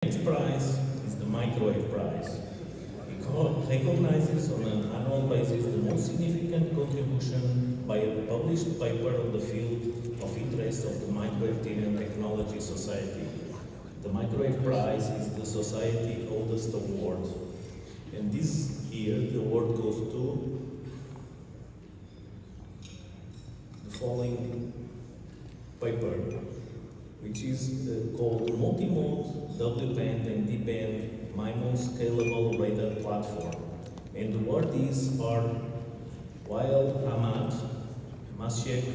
Next prize is the Microwave Prize. It recognizes on an annual basis the most significant contribution by a published paper on the field of interest of the Microwave Technology Society. The Microwave Prize is the Society's oldest award, and this year the award goes to the following paper, which is called Multimode W-band and D-band MIMO Scalable Radar Platform. And the awardees are Wael Ahmad, Maciek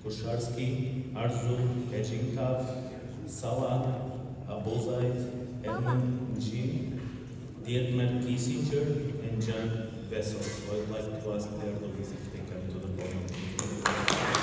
Koszarsky, Arzu Ejinkav, Salah Abozaid, Edmund G, Dietmar Kissinger, and Jan Vessel. So I'd like to ask their if they come to the podium.